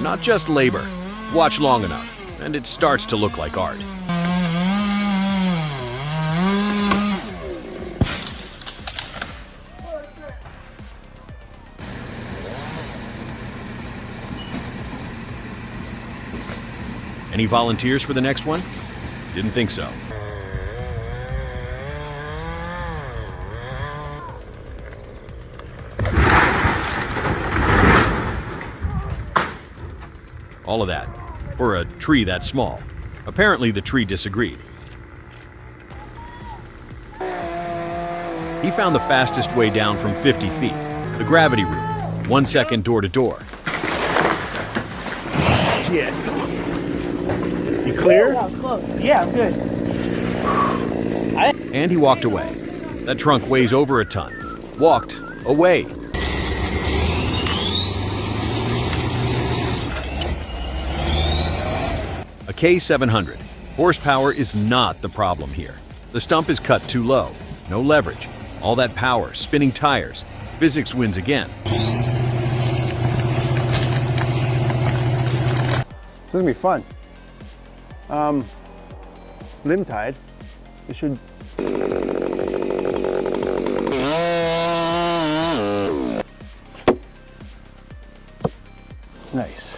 not just labor. Watch long enough, and it starts to look like art. Any volunteers for the next one? Didn't think so. All of that for a tree that small. Apparently the tree disagreed. He found the fastest way down from 50 feet, the gravity route, 1 second door to door. Shit. You clear? Yeah, close. Yeah, I'm good. And he walked away. That trunk weighs over a ton. Walked away. A K700. Horsepower is not the problem here. The stump is cut too low. No leverage. All that power, spinning tires. Physics wins again. This is gonna be fun. Limb tied. It should. Nice.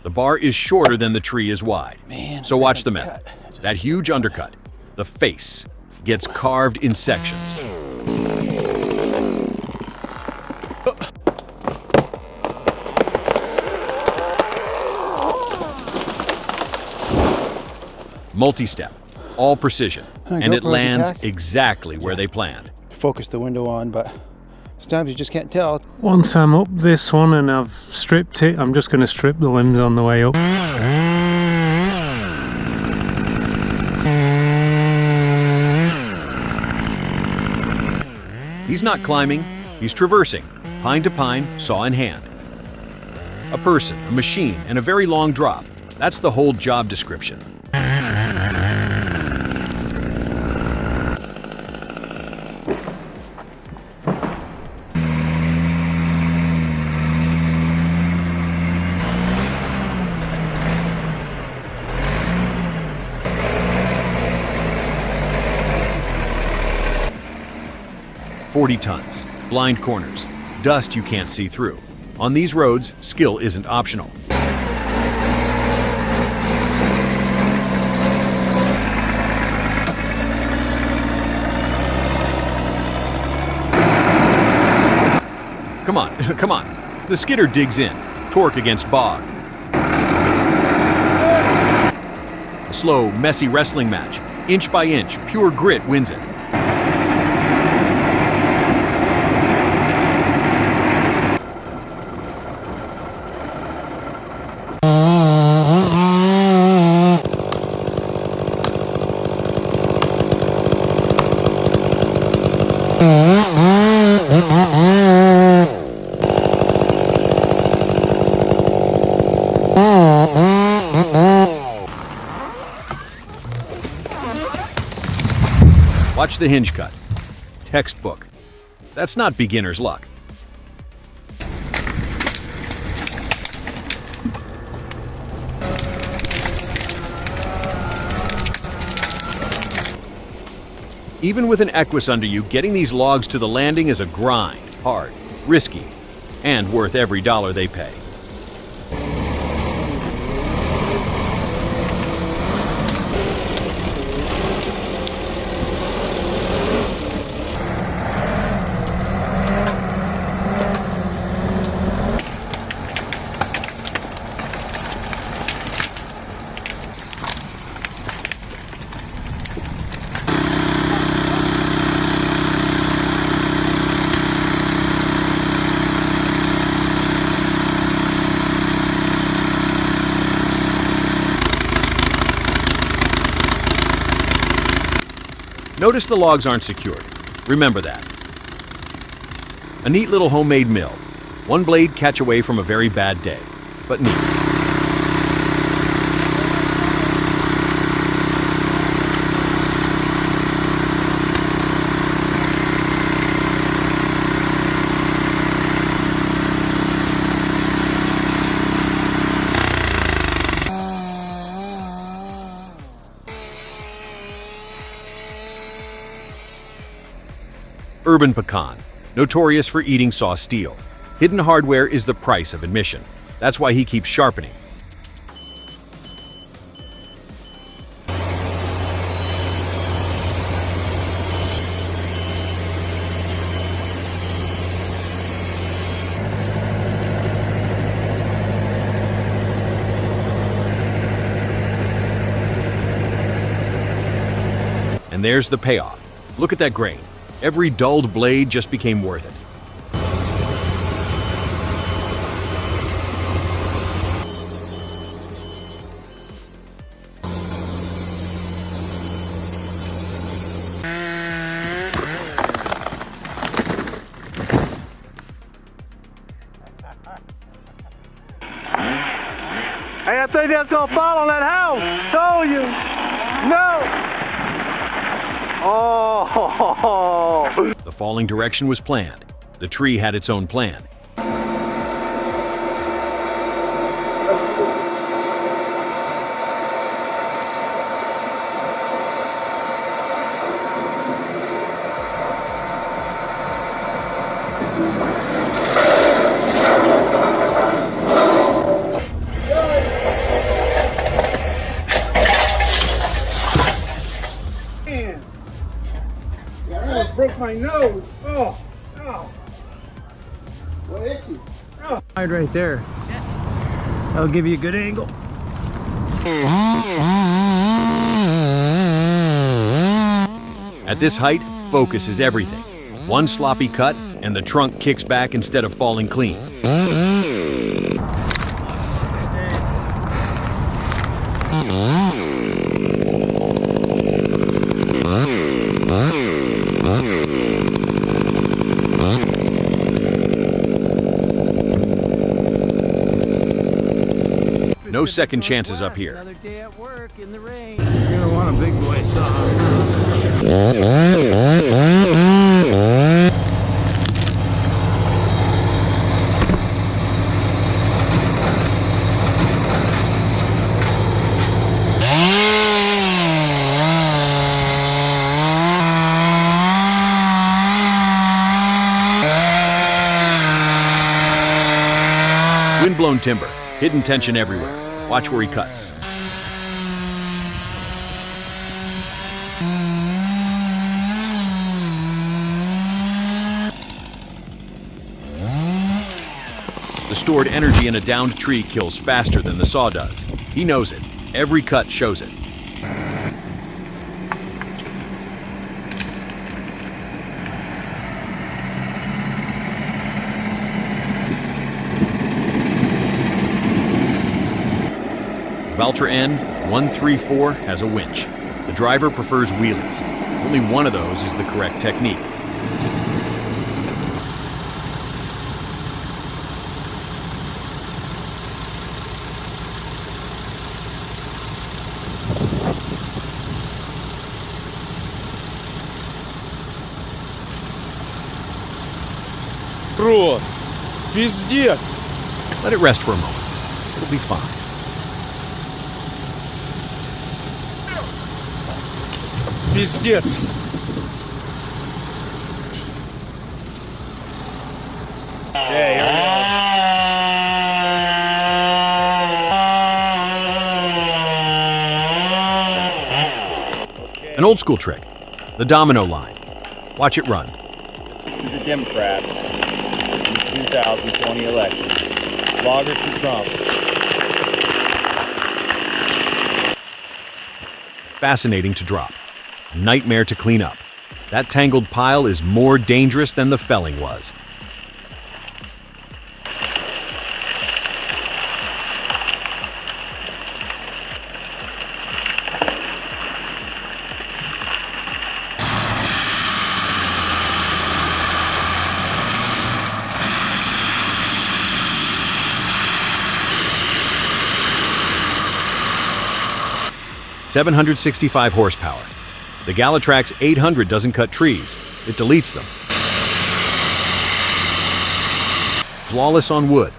The bar is shorter than the tree is wide. Man, so watch the method. That huge undercut, the face, gets carved in sections. Multi-step, all precision, and it lands exactly where they planned. Focus the window on, but sometimes you just can't tell. Once I'm up this one and I've stripped it, I'm just going to strip the limbs on the way up. He's not climbing, he's traversing, pine to pine, saw in hand. A person, a machine, and a very long drop. That's the whole job description. $40 tons, blind corners, dust you can't see through. On these roads, skill isn't optional. Come on, come on. The skidder digs in, torque against bog. A slow, messy wrestling match. Inch by inch, pure grit wins it. Watch the hinge cut. Textbook. That's not beginner's luck. Even with an Equus under you, getting these logs to the landing is a grind, hard, risky, and worth every dollar they pay. Notice the logs aren't secured. Remember that. A neat little homemade mill. One blade catch away from a very bad day, but neat. urban pecan, notorious for eating saw steel. Hidden hardware is the price of admission. That's why he keeps sharpening. And there's the payoff. Look at that grain. Every dulled blade just became worth it. Hey, I think that's gonna fall on that house. Told you. No. Oh. The falling direction was planned. The tree had its own plan. Broke my nose. Oh. What hit you? Right there. That'll give you a good angle. At this height, focus is everything. One sloppy cut, and the trunk kicks back instead of falling clean. No second chances up here. Another day at work in the rain. You're gonna want a big boy saw. Windblown timber, hidden tension everywhere. Watch where he cuts. The stored energy in a downed tree kills faster than the saw does. He knows it. Every cut shows it. Valtra N 134 has a winch. The driver prefers wheelies. Only one of those is the correct technique. Бро, пиздец. Let it rest for a moment. It'll be fine. Пиздец. An old school trick, the domino line. Watch it run. The Democrats in the 2020 election. Loggers to Trump. Fascinating to drop. A nightmare to clean up. That tangled pile is more dangerous than the felling was. .765 horsepower. The Galatrax 800 doesn't cut trees, it deletes them. Flawless on wood.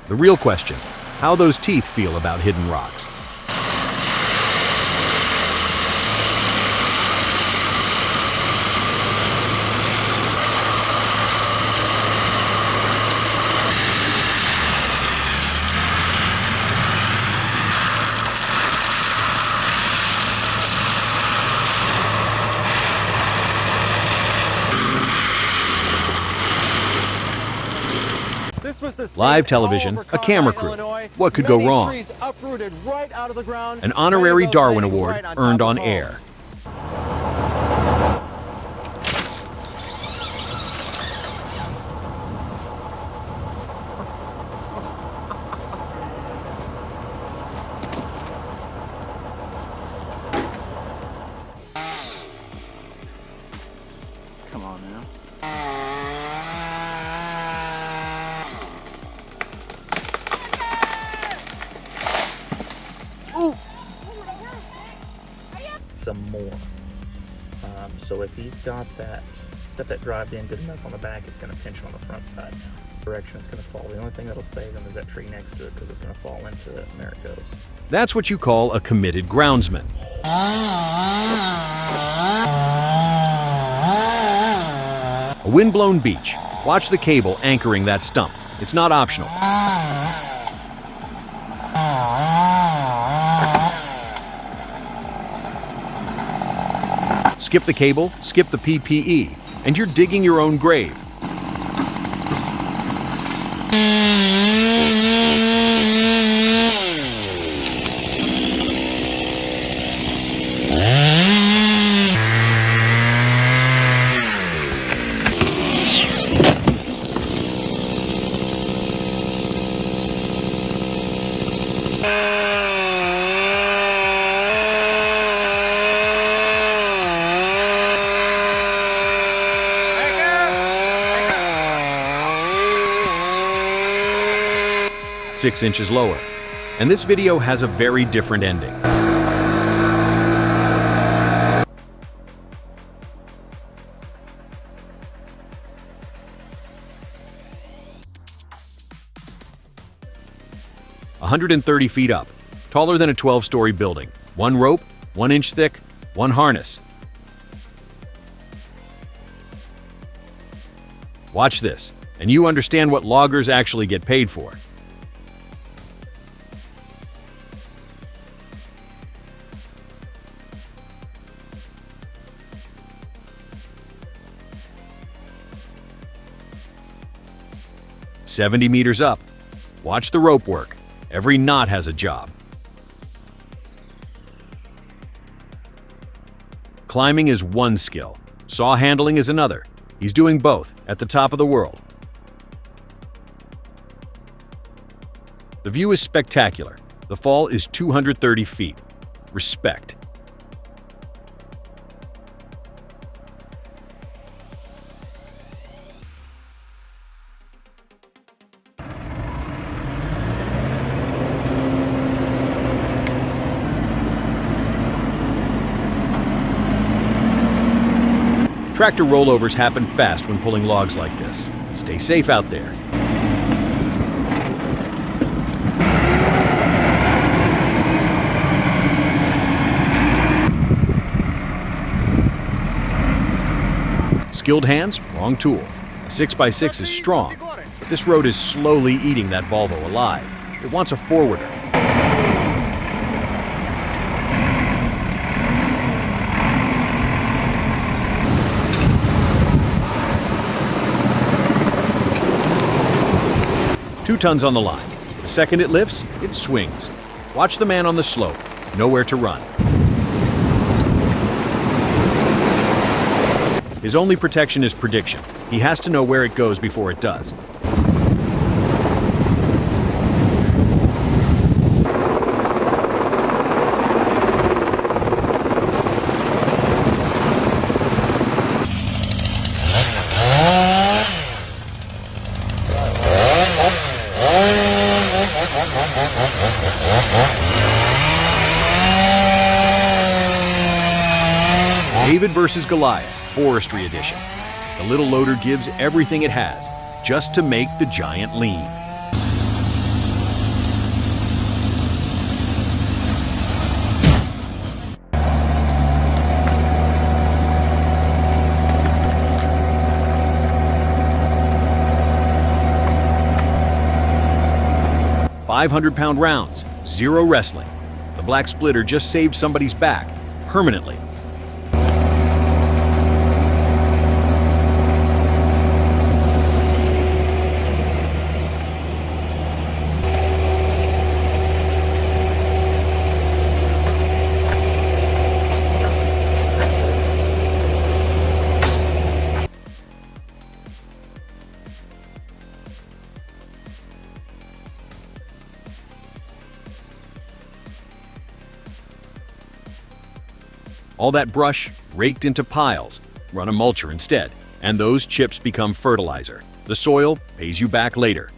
The real question, how those teeth feel about hidden rocks. Live television, a camera crew. What could go wrong? An honorary Darwin Award earned on air. Come on now. Some more. So if he's got that drive in good enough on the back, it's going to pinch on the front side now. Direction it's going to fall. The only thing that'll save him is that tree next to it because it's going to fall into it, and there it goes. That's what you call a committed groundsman. A windblown beach. Watch the cable anchoring that stump. It's not optional. Skip the cable, skip the PPE, and you're digging your own grave. Six inches lower. And this video has a very different ending. "130 feet up, taller than a 12-story building. One rope, 1 inch thick, one harness. Watch this, and you understand what loggers actually get paid for. "70 meters up. Watch the rope work. Every knot has a job. Climbing is one skill. Saw handling is another. He's doing both at the top of the world. The view is spectacular. The fall is 230 feet. Respect. Tractor rollovers happen fast when pulling logs like this. Stay safe out there. Skilled hands, wrong tool. A 6x6 is strong, but this road is slowly eating that Volvo alive. It wants a forwarder. Two tons on the line. The second it lifts, it swings. Watch the man on the slope. Nowhere to run. His only protection is prediction. He has to know where it goes before it does. David versus Goliath, Forestry Edition. The little loader gives everything it has, just to make the giant lean. "500-pound rounds, zero wrestling. The black splitter just saved somebody's back, permanently. All that brush raked into piles. Run a mulcher instead, and those chips become fertilizer. The soil pays you back later.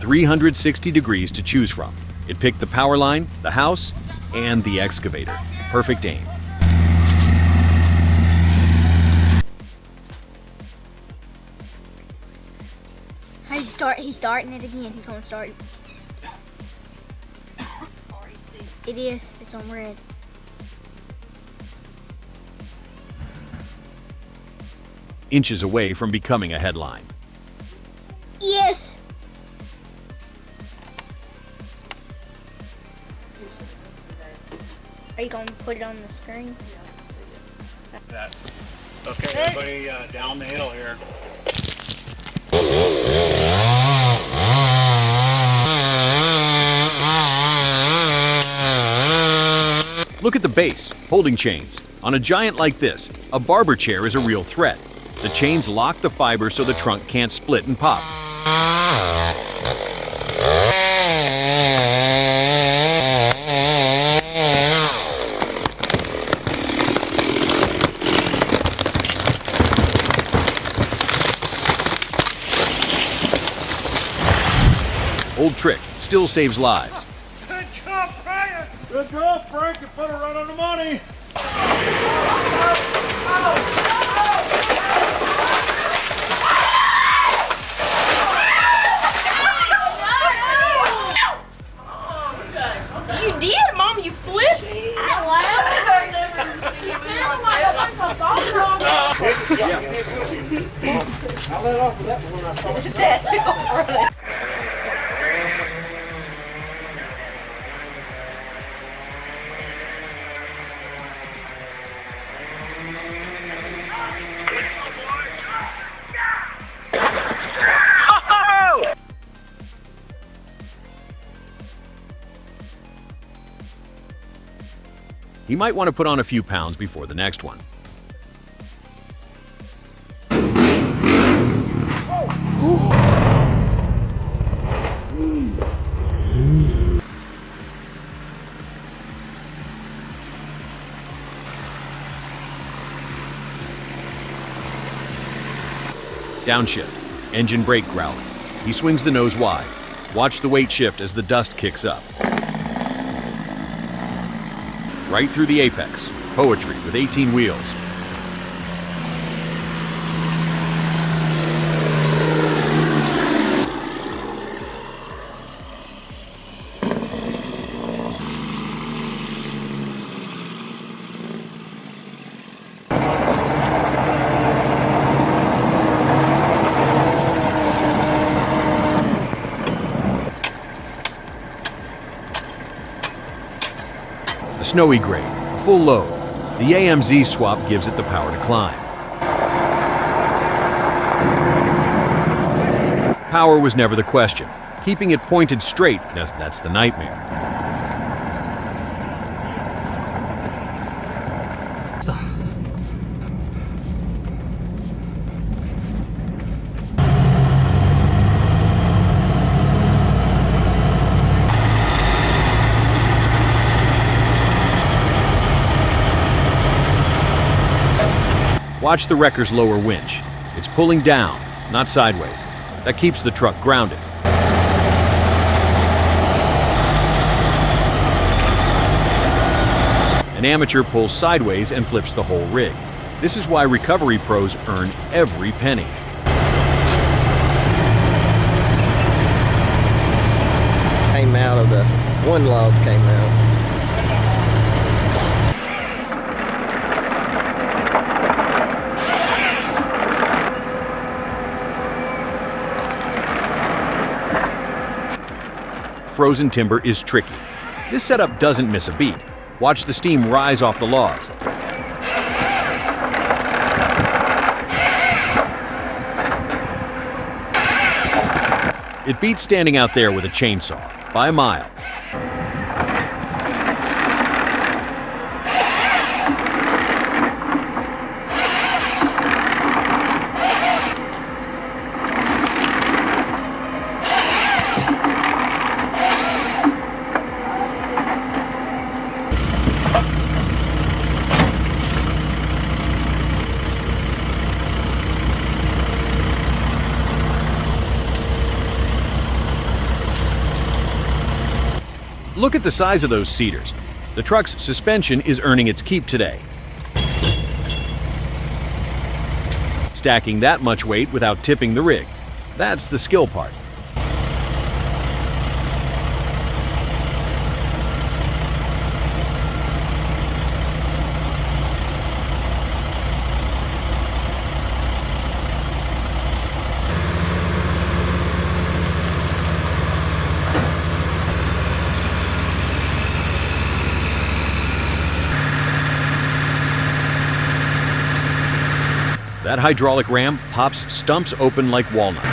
.360 degrees to choose from. It picked the power line, the house, and the excavator. Perfect aim. He's starting it again. He's going to start it. It is. It's on red. Inches away from becoming a headline. Yes. Are you going to put it on the screen? Okay, everybody down the hill here. Look at the base, holding chains. On a giant like this, a barber chair is a real threat. The chains lock the fiber so the trunk can't split and pop. Old trick, still saves lives. Good job, Frank! Good job, Frank! You put it right on the money! You did, Mom. You flipped. You sound like a golf dog. I let off with that one when I saw it. That's really. He might want to put on a few pounds before the next one. Downshift, engine brake growling. He swings the nose wide. Watch the weight shift as the dust kicks up. Right through the apex. Poetry with 18 wheels. A snowy grade, full load. The AMZ swap gives it the power to climb. Power was never the question. Keeping it pointed straight, that's the nightmare. Watch the wrecker's lower winch. It's pulling down, not sideways. That keeps the truck grounded. An amateur pulls sideways and flips the whole rig. This is why recovery pros earn every penny. Came out of the one log came out. frozen timber is tricky. This setup doesn't miss a beat. Watch the steam rise off the logs. It beats standing out there with a chainsaw by a mile. Look at the size of those cedars. The truck's suspension is earning its keep today. Stacking that much weight without tipping the rig. That's the skill part. That hydraulic ram pops stumps open like walnuts.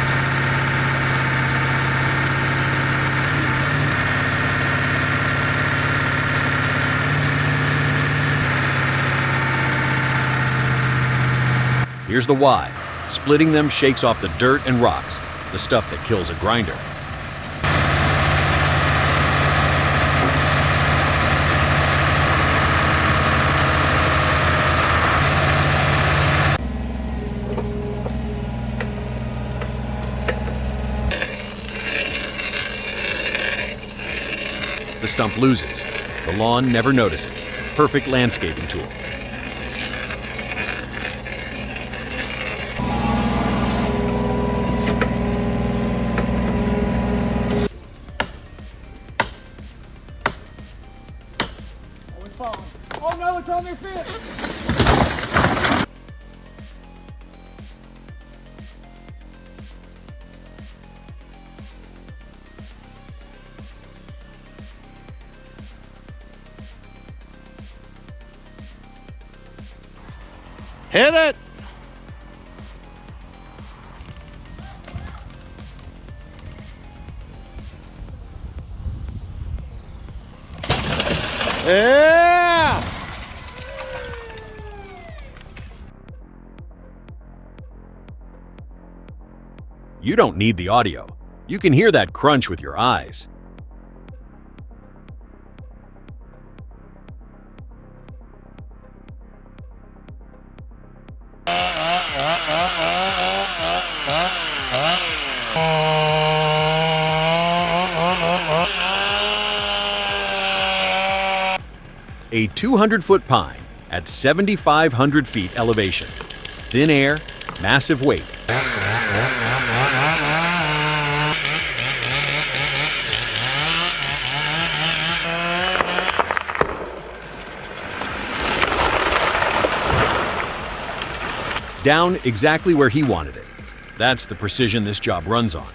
Here's the why. Splitting them shakes off the dirt and rocks, the stuff that kills a grinder. The stump loses. The lawn never notices. Perfect landscaping tool. Oh no, it's on their fence! Hit it! Yeah! You don't need the audio. You can hear that crunch with your eyes. A 200-foot pine at 7,500 feet elevation. Thin air, massive weight. Down exactly where he wanted it. That's the precision this job runs on.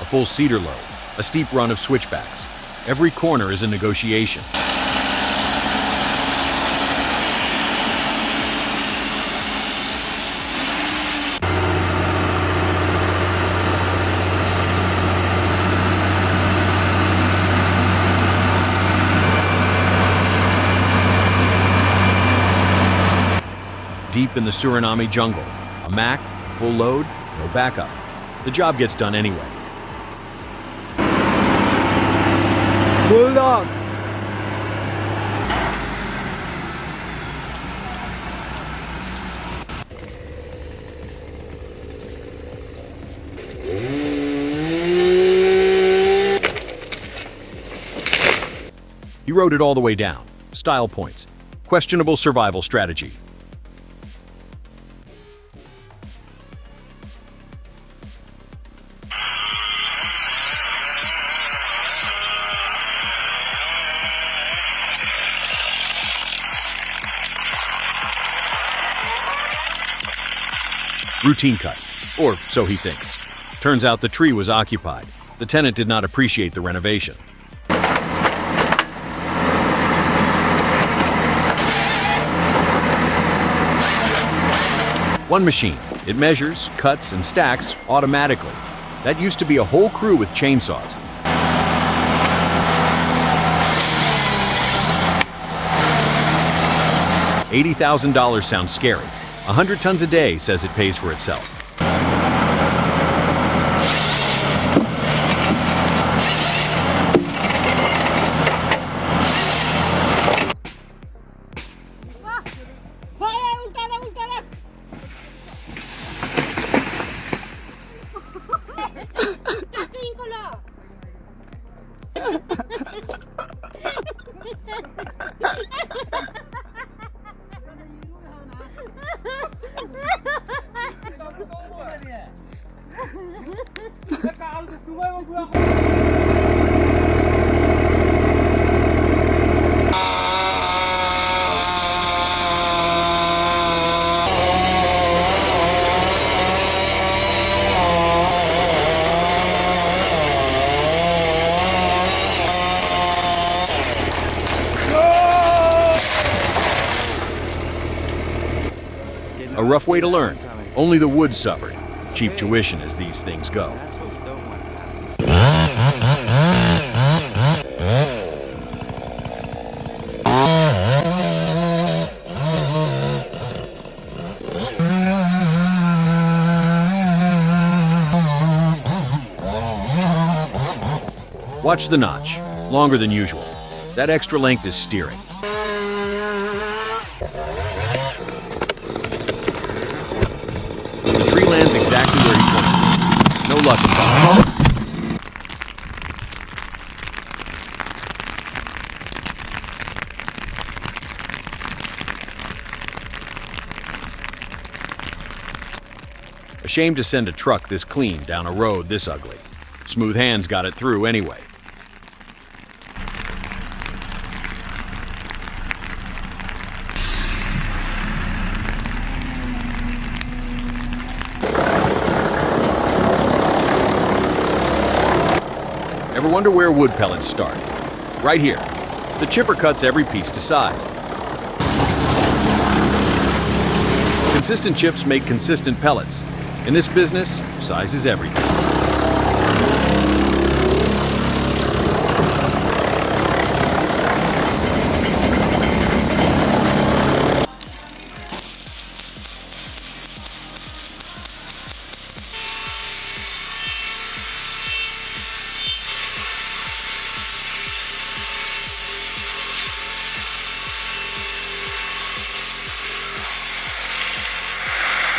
A full cedar load, a steep run of switchbacks. Every corner is a negotiation. Deep in the Suriname jungle, a Mac, full load, no backup. The job gets done anyway. Bulldog! He rode it all the way down. Style points. Questionable survival strategy. Routine cut, or so he thinks. Turns out the tree was occupied. The tenant did not appreciate the renovation. One machine. It measures, cuts, and stacks automatically. That used to be a whole crew with chainsaws. $80,000 sounds scary. 100 tons a day says it pays for itself. A rough way to learn. Only the wood suffered. Cheap tuition as these things go. Watch the notch. Longer than usual. That extra length is steering. The tree lands exactly where he pointed. No luck involved. A shame to send a truck this clean down a road this ugly. Smooth hands got it through anyway. Ever wonder where wood pellets start? Right here. The chipper cuts every piece to size. Consistent chips make consistent pellets. In this business, size is everything.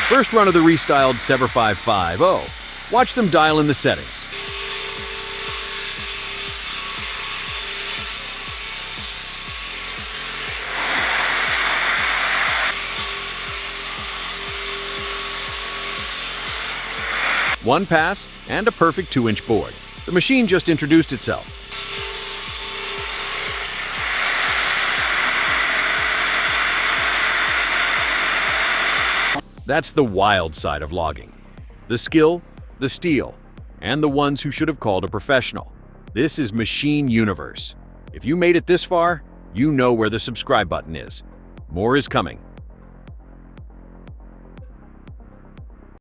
First run of the restyled Sever 550. Watch them dial in the settings. One pass and a perfect 2-inch board. The machine just introduced itself. That's the wild side of logging. The skill, the steel, and the ones who should have called a professional. This is Machine Universe. If you made it this far, you know where the subscribe button is. More is coming.